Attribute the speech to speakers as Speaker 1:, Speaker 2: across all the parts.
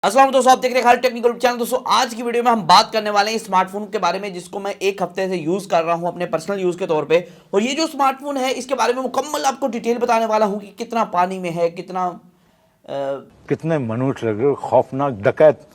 Speaker 1: अस्सलाम दोस्तों, आप देख रहे हैं खालिद टेक्निकल चैनल। दोस्तों आज की वीडियो में हम बात करने वाले हैं स्मार्टफोन के बारे में, जिसको मैं एक हफ्ते से यूज कर रहा हूं अपने पर्सनल यूज के तौर पे। और ये जो स्मार्टफोन है इसके बारे में मुकम्मल आपको डिटेल बताने वाला हूं कि कितना पानी में है,
Speaker 2: कितने मनुष्य लग रहे हो, खौफनाक डकैत।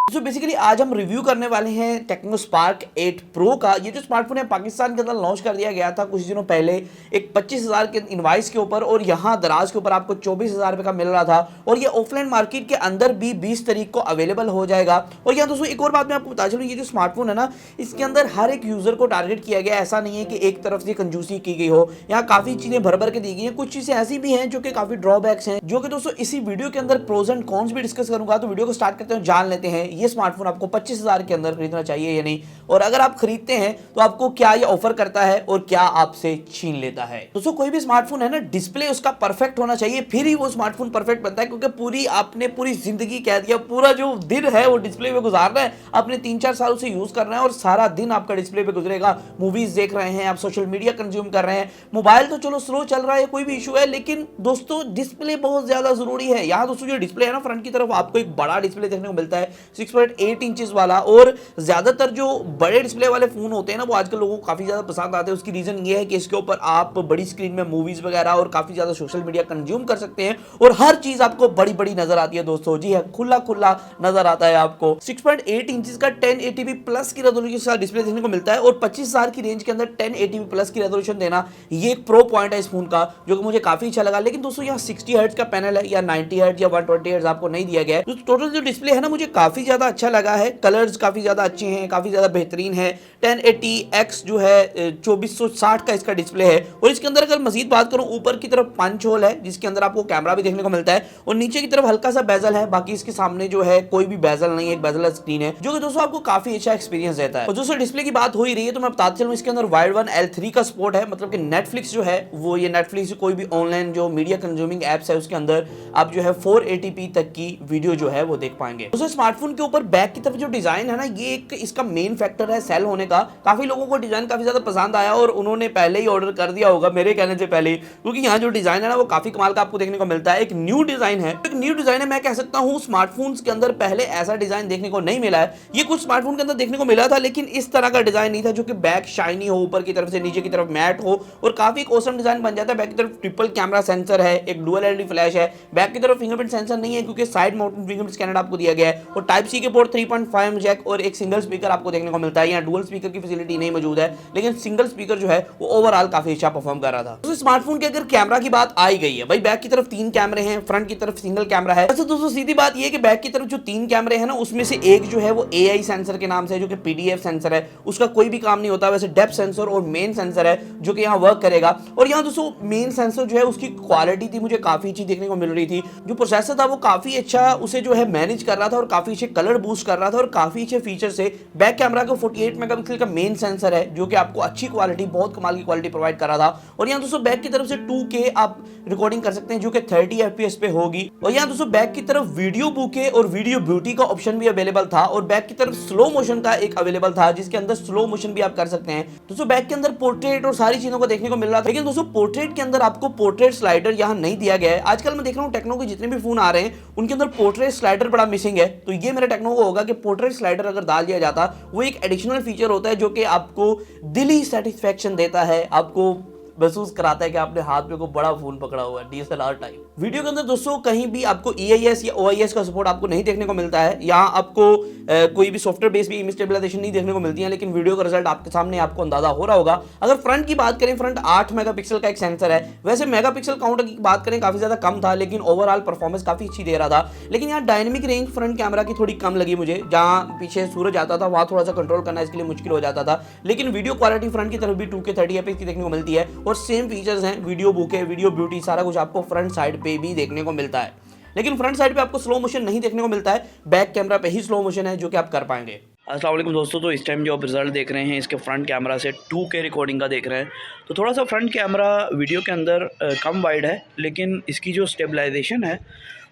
Speaker 1: तो बेसिकली आज हम रिव्यू करने वाले हैं टेक्नो स्पार्क 8 प्रो का। ये जो स्मार्टफोन है पाकिस्तान के अंदर लॉन्च कर दिया गया था कुछ दिनों पहले एक 25,000 के इनवाइस के ऊपर, और यहाँ दराज के ऊपर आपको 24,000 रुपये का मिल रहा था। और ये ऑफलाइन मार्केट के अंदर भी 20 तारीख को अवेलेबल हो जाएगा। और यहाँ दोस्तों एक और बात मैं आपको बता चलूँ, ये जो स्मार्टफोन है ना, इसके अंदर हर एक यूजर को टारगेट किया गया। ऐसा नहीं है कि एक तरफ से कंजूसी की गई हो, यहाँ काफी चीजें भर भर के दी गई हैं। कुछ चीजें ऐसी भी हैं जो कि काफी ड्रॉबैक्स हैं, जो कि दोस्तों इसी वीडियो के अंदर प्रोज एंड कॉन्स भी डिस्कस करूंगा। तो वीडियो को स्टार्ट करते हैं, जान लेते हैं ये स्मार्टफोन आपको 25,000 के अंदर खरीदना चाहिए या नहीं, और अगर आप खरीदते हैं तो आपको क्या ये ऑफर करता है और क्या आपसे छीन लेता है। दोस्तों कोई भी स्मार्टफोन है ना, डिस्प्ले उसका परफेक्ट होना चाहिए, फिर ही वो स्मार्टफोन परफेक्ट बनता है। क्योंकि आपने पूरी जिंदगी कह दिया, पूरा जो दिन है वो डिस्प्ले पे गुजारना है, आपने 3-4 साल से यूज करना है और सारा दिन आपका डिस्प्ले पे गुजरेगा। मूवीज देख रहे हैं आप, सोशल मीडिया कंज्यूम कर रहे हैं, मोबाइल तो चलो स्लो चल रहा है, कोई भी इशू है, लेकिन दोस्तों डिस्प्ले बहुत ज्यादा जरूरी है। यहाँ दोस्तों जो डिस्प्ले है ना, फ्रंट की तरफ आपको एक बड़ा डिस्प्ले देखने को मिलता है 6.8 इंचेस वाला। और ज्यादातर जो बड़े डिस्प्ले वाले फोन होते हैं ना, वो आजकल लोगों को काफी ज्यादा पसंद आते हैं। उसकी रीजन ये है कि इसके ऊपर आप बड़ी स्क्रीन में मूवीज वगैरह और काफी ज्यादा सोशल मीडिया कंज्यूम कर सकते हैं, और हर चीज आपको बड़ी बड़ी नजर आती है दोस्तों। जी है, खुला खुला नजर आता है आपको। 6.8 इंचेस का 1080p प्लस की रेजोल्यूशन का डिस्प्ले देखने को मिलता है, और 25,000 की रेंज के अंदर 1080p प्लस की रेजोल्यूशन देना, ये एक प्रो पॉइंट है इस फोन का, जो कि मुझे काफी अच्छा लगा। लेकिन दोस्तों यहाँ 60 हर्ट्ज का पैनल है, या 90 हर्ट्ज या 120 हर्ट्ज आपको नहीं दिया गया है। तो टोटल जो डिस्प्ले है ना, मुझे काफी ज्यादा अच्छा लगा है। कलर्स काफी ज्यादा अच्छे हैं, काफी ज्यादा बेहतरीन है। 1080x जो है 2460 का इसका डिस्प्ले है। और इसके अंदर अगर मजीद बात करूं, ऊपर की तरफ पंच होल है जिसके अंदर आपको कैमरा भी देखने को मिलता है, और नीचे की तरफ हल्का सा बेजल है। बाकी इसके सामने जो है कोई भी बेजल नहीं है, एक बेजल स्क्रीन है, जो कि दोस्तों आपको काफी अच्छा एक्सपीरियंस देता है। और दोस्तों डिस्प्ले की बात हो ही रही है तो मैं बताता चलूं, इसके अंदर वाइड वन L3 का सपोर्ट है। मतलब कि नेटफ्लिक्स जो है वो, ये नेटफ्लिक्स कोई भी ऑनलाइन जो मीडिया कंज्यूमिंग एप्स है उसके अंदर आप जो है 480p तक की वीडियो जो है वो देख पाएंगे। दोस्तों स्मार्टफोन के ऊपर बैक की तरफ जो डिजाइन है ना, ये एक इसका मेन फैक्टर है सेल होने का। काफी लोगों को डिजाइन काफी ज्यादा पसंद आया और उन्होंने पहले ही ऑर्डर कर दिया होगा मेरे कहने से पहले, क्योंकि यहाँ जो डिजाइन है ना वो काफी कमाल का आपको देखने को मिलता है। एक न्यू डिजाइन है, मैं कह सकता हूँ स्मार्टफोन्स के अंदर पहले ऐसा डिजाइन देखने को नहीं मिला है। ये कुछ स्मार्टफोन के अंदर देखने को मिला था, लेकिन इस तरह का डिजाइन नहीं था जो कि बैक शाइनी हो, ऊपर की तरफ से नीचे की तरफ मैट हो, और काफी ऑसम डिजाइन बन जाता है। बैक की तरफ ट्रिपल कैमरा सेंसर है, एक डुअल एलईडी फ्लैश है। बैक की तरफ फिंगरप्रिंट सेंसर नहीं है क्योंकि साइड माउंटेड फिंगरप्रिंट स्कैनर आपको दिया गया है, और टाइप सी के पोर्ट 3.5 जैक और एक सिंगल स्पीकर आपको देखने को मिलता है। यहाँ डुअल स्पीकर की फैसिलिटी नहीं मौजूद है, लेकिन सिंगल स्पीकर जो है वो ओवरऑल काफी अच्छा परफॉर्म कर रहा था। तो स्मार्टफोन के अगर कैमरा की बात आई गई है भाई, बैक की तरफ 3 कैमरे हैं, फ्रंट की तरफ सिंगल कैमरा है। वैसे दोस्तों सीधी बात ये है कि बैक की तरफ जो 3 कैमरे हैं ना, उसमें से एक जो है वो AI सेंसर के नाम से है, जो कि PDF सेंसर है, उसका कोई भी काम नहीं होता। वैसे डेप्थ सेंसर और मेन सेंसर है जो कि यहाँ वर्क करेगा। और यहाँ दोस्तों मेन सेंसर जो है उसकी क्वालिटी थी मुझे काफी अच्छी देखने को मिल रही थी। जो प्रोसेसर था वो काफी अच्छा उसे जो है मैनेज कर रहा था, और काफी अच्छे कलर बूस्ट कर रहा था, और काफी अच्छे फीचर से। बैक कैमरा का 48 मेगापिक्सल का मेन सेंसर है, जो कि आपको अच्छी क्वालिटी, बहुत कमाल की क्वालिटी प्रोवाइड कर रहा था। और यहाँ दोस्तों बैक की तरफ से 2K आप रिकॉर्डिंग कर सकते हैं, जो कि 30 FPS पे होगी। और यहाँ दोस्तों बैक की तरफ वीडियो बुके और वीडियो ब्यूटी का ऑप्शन भी अवेलेबल था, और बैक की तरफ स्लो मोशन का एक अवेलेबल था, जिसके अंदर स्लो मोशन भी आप कर सकते हैं। दोस्तों बैक के अंदर पोर्ट्रेट और सारी चीजों को देखने को मिल रहा था, लेकिन दोस्तों पोर्ट्रेट के अंदर आपको पोर्ट्रेट स्लाइडर यहाँ नहीं दिया गया है। आजकल मैं देख रहा हूँ टेक्नो के जितने भी फोन आ रहे हैं उनके अंदर पोर्ट्रेट स्लाइडर बड़ा मिसिंग है। तो ये मेरे टेक्नो को होगा कि पोर्ट्रेट स्लाइडर अगर डाल दिया जाता, वो एक एडिशनल फीचर होता है जो कि आपको दिली सेटिस्फेक्शन देता है, आपको महसूस कराता है कि आपने हाथ में कोई बड़ा फोन पकड़ा हुआ है, DSLR टाइप। वीडियो के अंदर दोस्तों कहीं भी आपको EIS या OIS का सपोर्ट आपको नहीं देखने को मिलता है। यहाँ आपको कोई भी सॉफ्टवेयर बेस्ड भी इमेज स्टेबलाइजेशन नहीं देखने को मिलती है, लेकिन वीडियो का रिजल्ट आपके सामने आपको अंदाजा हो रहा होगा। अगर फ्रंट की बात करें, फ्रंट 8 मेगापिक्सल का एक सेंसर है। वैसे मेगापिक्सल काउंट की बात करें काफी ज्यादा कम था, लेकिन ओवरऑल परफॉर्मेंस काफी अच्छी दे रहा था। लेकिन यहाँ डायनेमिक रेंज फ्रंट कैमरा की थोड़ी कम लगी मुझे, जहाँ पीछे सूरज आता था वहां थोड़ा सा कंट्रोल करना इसके लिए मुश्किल हो जाता था। लेकिन वीडियो क्वालिटी फ्रंट की तरफ भी 2K 30 FPS की देखने को मिलती है, और सेम फीचर्स हैं, वीडियो बुके, वीडियो ब्यूटी, सारा कुछ आपको फ्रंट साइड पे भी देखने को मिलता है। लेकिन फ्रंट साइड पे आपको स्लो मोशन नहीं देखने को मिलता है, बैक कैमरा पे ही स्लो मोशन है जो कि आप कर पाएंगे। अस्सलाम वालेकुम दोस्तों, तो इस टाइम जो आप रिजल्ट देख रहे हैं इसके फ्रंट कैमरा से 2K रिकॉर्डिंग का देख रहे हैं, तो थोड़ा सा फ्रंट कैमरा वीडियो के अंदर कम वाइड है, लेकिन इसकी जो स्टेबलाइजेशन है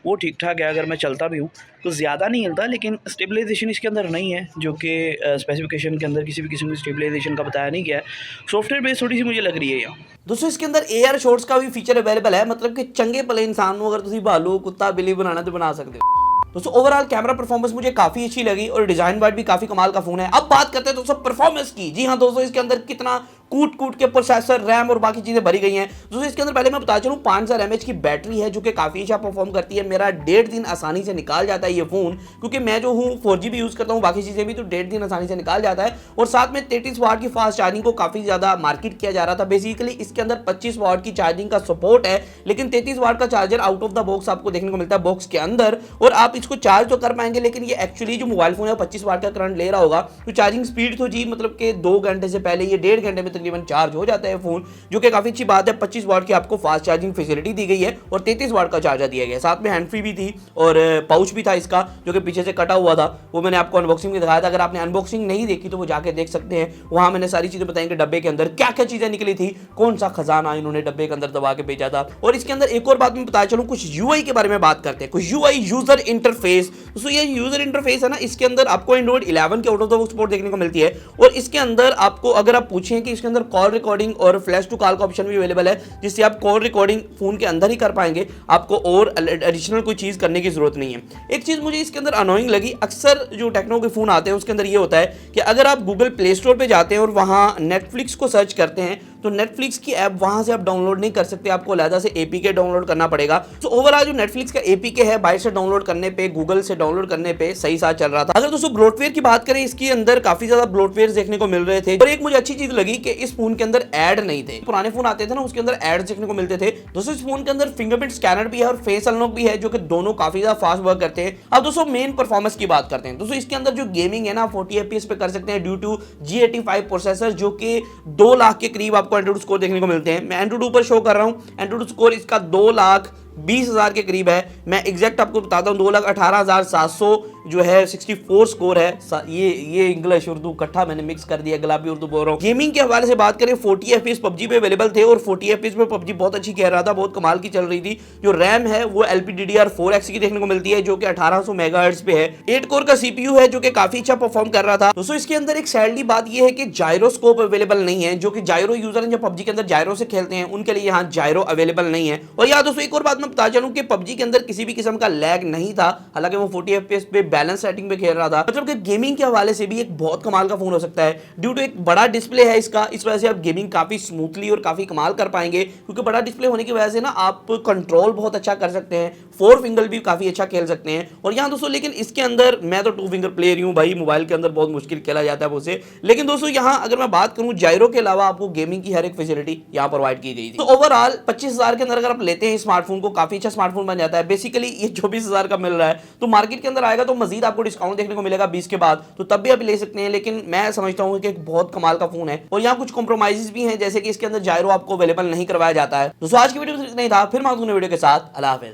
Speaker 1: वो ठीक ठाक है। अगर मैं चलता भी हूँ तो ज़्यादा नहीं हिलता, लेकिन स्टेबलाइजेशन इसके अंदर नहीं है, जो कि स्पेसिफिकेशन के अंदर किसी भी किस्म की स्टेबलाइजेशन का बताया नहीं गया है। सॉफ्टवेयर बेस थोड़ी सी मुझे लग रही है यहाँ। दोस्तों इसके अंदर AR शॉट्स का भी फीचर अवेलेबल है, मतलब कि चंगे भले इंसान को अगर तुम भालू कुत्ता बिल्ली बनाना तो बना सकते हो। दोस्तों ओवरऑल कैमरा परफॉर्मेंस मुझे काफी अच्छी लगी और डिजाइन वाइज भी काफी कमाल का फोन है। अब बात करते हैं दोस्तों परफॉर्मेंस की। जी हाँ दोस्तों, इसके अंदर कितना कूट के प्रोसेसर, रैम और बाकी चीजें भरी गई हैं। दोस्तों इसके अंदर पहले मैं बता चलूं 5000 mAh की बैटरी है जो कि काफी अच्छा परफॉर्म करती है। मेरा 1.5 दिन आसानी से निकाल जाता है ये फोन, क्योंकि मैं जो हूँ 4G भी यूज करता हूँ, बाकी चीजें भी, तो 1.5 दिन आसानी से निकाल जाता है। और साथ में 33 वाट की फास्ट चार्जिंग को काफी ज्यादा मार्केट किया जा रहा था। बेसिकली इसके अंदर 25 वाट की चार्जिंग का सपोर्ट है, लेकिन 33 वाट का charger out of the box आपको देखने को मिलता है बॉक्स के अंदर, और आप इसको चार्ज तो कर पाएंगे, लेकिन ये एक्चुअली जो मोबाइल फोन है 25 वाट का करंट ले रहा होगा, तो चार्जिंग स्पीड तो जी मतलब कि 2 घंटे से पहले ये 1.5 घंटे में तकरीबन चार्ज हो जाता है फोन, जो कि काफी अच्छी बात है। 25 वाट की आपको फास्ट चार्जिंग फैसिलिटी दी गई है और 33 वाट का चार्जर दिया गया है। साथ में हैंड फ्री भी थी और पाउच भी था इसका, जो कि पीछे से कटा हुआ था, वो मैंने आपको अनबॉक्सिंग में दिखाया था। अगर आपने अनबॉक्सिंग नहीं देखी तो वो जाके देख सकते हैं, वहां मैंने सारी चीजें बताई कि डब्बे के अंदर क्या क्या चीजें निकली थी, कौन सा खजाना इन्होंने डब्बे के अंदर दबा के भेजा था। और इसके अंदर एक और बात मैं बता चलूं, कुछ यूआई के बारे में बात करते हैं। कुछ यूआई, यूजर इंटरफेस। दोस्तों ये यूजर इंटरफेस है ना, इसके अंदर आपको एंड्रॉइड 11 के out of the box support देखने को मिलती है। और इसके अंदर आपको अगर आप पूछें कि इसके अंदर कॉल रिकॉर्डिंग और फ्लैश टू कॉल का ऑप्शन भी अवेलेबल है, जिससे आप कॉल रिकॉर्डिंग फोन के अंदर ही कर पाएंगे, आपको और एडिशनल कोई चीज करने की जरूरत नहीं है। एक चीज मुझे इसके अंदर अनोइंग लगी, अक्सर जो टेक्नो के फोन आते हैं उसके अंदर ये होता है कि अगर आप गूगल प्ले स्टोर पे जाते हैं और वहां नेटफ्लिक्स को सर्च करते हैं, तो नेटफ्लिक्स की ऐप वहां से आप डाउनलोड नहीं कर सकते, आपको अलग से एपीके डाउनलोड करना पड़ेगा। तो ओवरऑल जो नेटफ्लिक्स का एपीके है, बाहर से डाउनलोड करने पे, गूगल से डाउनलोड करने पे सही साथ चल रहा था। अगर दोस्तों ब्लोटवेयर की बात करें, इसके अंदर काफी ज्यादा ब्लोटवेयर देखने को मिल रहे थे। और एक मुझे अच्छी चीज लगी कि इस फोन के अंदर ऐड नहीं थे। पुराने फोन आते थे ना, उसके अंदर एड देखने को मिलते थे। दोस्तों इस फोन के अंदर फिंगरप्रिंट स्कैनर भी है और फेस अनलॉक भी है, जो कि दोनों काफी ज्यादा फास्ट वर्क करते हैं। अब दोस्तों मेन परफॉर्मेंस की बात करते हैं। दोस्तों इसके अंदर जो गेमिंग है ना, 40 FPS पे कर सकते हैं ड्यू टू G85 प्रोसेसर, जो कि 2 लाख के करीब आपको एंड्रॉइड स्कोर देखने को मिलते हैं। मैं एंड्रॉइड ऊपर शो कर रहा हूं, एंड्रॉइड स्कोर इसका 2,20,000 के करीब है। मैं एग्जैक्ट आपको बताता हूं, 2,18,700 जो है 64 स्कोर है। ये इंग्लिश उर्दू इकट्ठा मैंने मिक्स कर दिया, गुलाबी उर्दू बोल रहा हूं। गेमिंग के हवाले से बात करें, 40 FPS पबजी पे अवेलेबल थे और 40 FPS पे पबजी बहुत अच्छी कह रहा था, बहुत कमाल की चल रही थी। जो रैम है वो LPDDR4X की देखने को मिलती है, जो कि 1800 मेगाहर्ट्ज पे है। 8 कोर का CPU है, जो कि काफी अच्छा परफॉर्म कर रहा था। दोस्तों इसके अंदर एक सैडली बात यह है कि जायरोस्कोप अवेलेबल नहीं है, जो कि जायरो यूजर हैं जो पबजी के अंदर जायरो से खेलते हैं, उनके लिए यहाँ जायरो अवेलेबल नहीं है। और यार दोस्तों एक और बात मैं बता चलूं कि पबजी के अंदर किसी भी किस्म का लैग नहीं था, हालांकि वो 40 FPS पे बैलेंस सेटिंग पे खेल रहा था। मतलब कि गेमिंग के हवाले से भी एक बहुत कमाल का फोन हो सकता है। ड्यू टू एक बड़ा डिस्प्ले है इसका, इस वजह से आप गेमिंग काफी स्मूथली और काफी कमाल कर पाएंगे, क्योंकि बड़ा डिस्प्ले होने की वजह से ना आप कंट्रोल बहुत अच्छा कर सकते हैं, 4 फिंगर भी काफी अच्छा खेल सकते हैं। और यहाँ दोस्तों लेकिन इसके अंदर मैं तो 2 फिंगर प्लेयर हूँ भाई, मोबाइल के अंदर बहुत मुश्किल खेला जाता है मुझसे। लेकिन दोस्तों यहाँ अगर मैं बात करूँ, जायरो के अलावा आपको गेमिंग की हर एक फैसिलिटी यहाँ प्रोवाइड की गई थी। तो ओवरऑल 25,000 के अंदर अगर आप लेते हैं स्मार्टफोन को, काफी अच्छा स्मार्टफोन बन जाता है। बेसिकली ये 24,000 का मिल रहा है, तो मार्केट के अंदर आएगा तो मजीद आपको डिस्काउंट देखने को मिलेगा 20 के बाद, तो तब भी आप ले सकते हैं। लेकिन मैं समझता हूं कि एक बहुत कमाल का फोन है। और यहाँ कुछ कॉम्प्रोमाइजेस भी हैं, जैसे कि इसके अंदर जायरो आपको अवेलेबल नहीं करवाया जाता है। दोस्तों आज की वीडियो में इतना ही था, फिर मैं वीडियो के साथ। अल्लाह हाफिज।